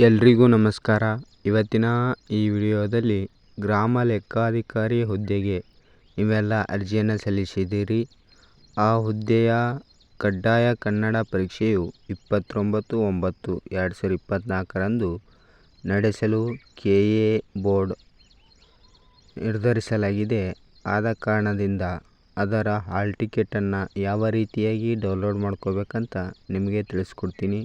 ಎಲ್ರಿಗೂ ನಮಸ್ಕಾರ. ಇವತ್ತಿನ ಈ ವಿಡಿಯೋದಲ್ಲಿ ಗ್ರಾಮ ಲೆಕ್ಕಾಧಿಕಾರಿ ಹುದ್ದೆಗೆ ನೀವೆಲ್ಲ ಅರ್ಜಿಯನ್ನು ಸಲ್ಲಿಸಿದ್ದೀರಿ. ಆ ಹುದ್ದೆಯ ಕಡ್ಡಾಯ ಕನ್ನಡ ಪರೀಕ್ಷೆಯು 29/9/2024 ನಡೆಸಲು ಕೆಎ ಬೋರ್ಡ್ ನಿರ್ಧರಿಸಲಾಗಿದೆ. ಆದ ಕಾರಣದಿಂದ ಅದರ ಹಾಲ್ ಟಿಕೆಟನ್ನು ಯಾವ ರೀತಿಯಾಗಿ ಡೌನ್ಲೋಡ್ ಮಾಡ್ಕೋಬೇಕಂತ ನಿಮಗೆ ತಿಳಿಸ್ಕೊಡ್ತೀನಿ.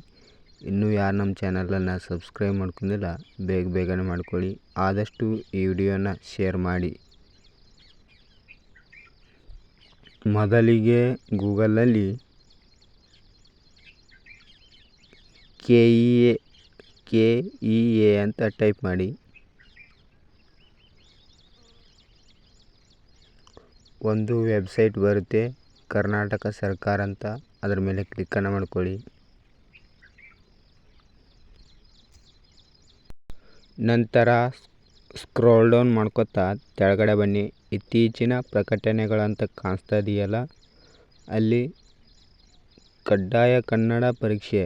ಇನ್ನೂ ಯಾರು ನಮ್ಮ ಚಾನಲನ್ನು ಸಬ್ಸ್ಕ್ರೈಬ್ ಮಾಡ್ಕೊಂಡಿಲ್ಲ ಬೇಗನೆ ಮಾಡ್ಕೊಳ್ಳಿ. ಆದಷ್ಟು ಈ ವಿಡಿಯೋನ ಶೇರ್ ಮಾಡಿ. ಮೊದಲಿಗೆ ಗೂಗಲಲ್ಲಿ KEA ಅಂತ ಟೈಪ್ ಮಾಡಿ. ಒಂದು ವೆಬ್ಸೈಟ್ ಬರುತ್ತೆ, ಕರ್ನಾಟಕ ಸರ್ಕಾರ ಅಂತ. ಅದರ ಮೇಲೆ ಕ್ಲಿಕ್ಕನ್ನು ಮಾಡ್ಕೊಳ್ಳಿ. ನಂತರ ಸ್ಕ್ರೋಲ್ ಡೌನ್ ಮಾಡ್ಕೊತಾ ಕೆಳಗಡೆ ಬನ್ನಿ. ಇತ್ತೀಚಿನ ಪ್ರಕಟಣೆಗಳಂತ ಕಾಣಿಸ್ತಾ ಇದೆಯಲ್ಲ, ಅಲ್ಲಿ ಕಡ್ಡಾಯ ಕನ್ನಡ ಪರೀಕ್ಷೆ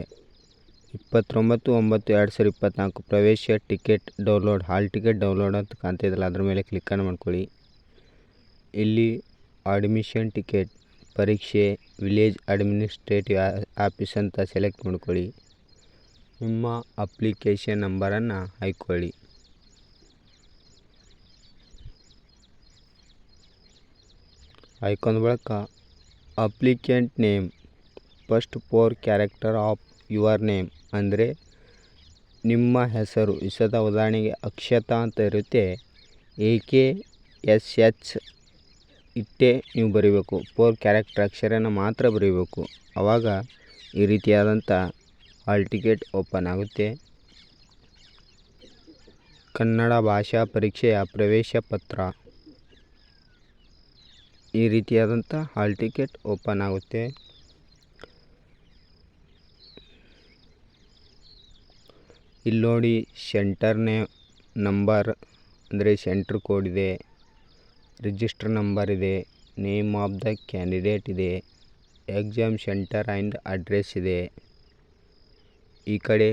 29/9/2024 ಪ್ರವೇಶ ticket download, hall ticket download ಅಂತ ಕಾಣ್ತಾ ಇದೆಯಲ್ಲ, ಅದ್ರ ಮೇಲೆ ಕ್ಲಿಕ್ಕನ್ನು ಮಾಡ್ಕೊಳ್ಳಿ. ಇಲ್ಲಿ ಅಡ್ಮಿಷನ್ ಟಿಕೆಟ್ ಪರೀಕ್ಷೆ ವಿಲೇಜ್ ಅಡ್ಮಿನಿಸ್ಟ್ರೇಟಿವ್ ಆಫೀಸ್ ಅಂತ ಸೆಲೆಕ್ಟ್ ಮಾಡ್ಕೊಳ್ಳಿ. ನಿಮ್ಮ ಅಪ್ಲಿಕೇಶನ್ ನಂಬರನ್ನು ಹಾಕ್ಕೊಳ್ಳಿ. ಹಾಕೊಂಡ ಬಳಿಕ applicant name first 4 character of your name, ಅಂದರೆ ನಿಮ್ಮ ಹೆಸರು ಉದಾಹರಣೆಗೆ ಅಕ್ಷತಾ ಅಂತ ಇರುತ್ತೆ, AKSH ಇಟ್ಟೇ ನೀವು ಬರೀಬೇಕು. 4 ಕ್ಯಾರೆಕ್ಟರ್ ಅಕ್ಷರನ ಮಾತ್ರ ಬರೀಬೇಕು. ಆವಾಗ ಈ ರೀತಿಯಾದಂಥ ಹಾಲ್ ಟಿಕೆಟ್ ಓಪನ್ ಆಗುತ್ತೆ. ಕನ್ನಡ ಭಾಷಾ ಪರೀಕ್ಷೆಯ ಪ್ರವೇಶ ಪತ್ರ, ಈ ರೀತಿಯಾದಂಥ ಹಾಲ್ ಟಿಕೆಟ್ ಓಪನ್ ಆಗುತ್ತೆ. ಇಲ್ಲಿ ನೋಡಿ, ಸೆಂಟರ್ ನಂಬರ್ ಅಂದರೆ ಸೆಂಟ್ರ್ ಕೋಡ್ ಇದೆ, ರಿಜಿಸ್ಟರ್ ನಂಬರ್ ಇದೆ, ನೇಮ್ ಆಫ್ ದ ಕ್ಯಾಂಡಿಡೇಟ್ ಇದೆ, ಎಕ್ಸಾಮ್ ಸೆಂಟರ್ ಆ್ಯಂಡ್ ಅಡ್ರೆಸ್ ಇದೆ. ಈ ಕಡೆ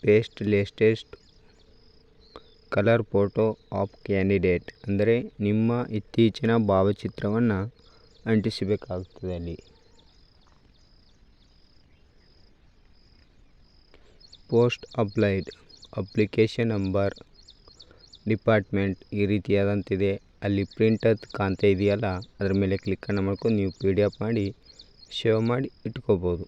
paste latest colour photo of candidate, ಅಂದರೆ ನಿಮ್ಮ ಇತ್ತೀಚಿನ ಭಾವಚಿತ್ರವನ್ನು ಅಂಟಿಸಬೇಕಾಗುತ್ತದೆ. ಅಲ್ಲಿ post applied, application number, department, ಈ ರೀತಿಯಾದಂತಿದೆ. ಅಲ್ಲಿ ಪ್ರಿಂಟ್ ಅದು ಕಾಣ್ತಾ ಇದೆಯಲ್ಲ, ಅದ್ರ ಮೇಲೆ ಕ್ಲಿಕ್ಕನ್ನು ಮಾಡ್ಕೊಂಡು ನೀವು PDF ಮಾಡಿ ಸೇವ್ ಮಾಡಿ ಇಟ್ಕೋಬೋದು.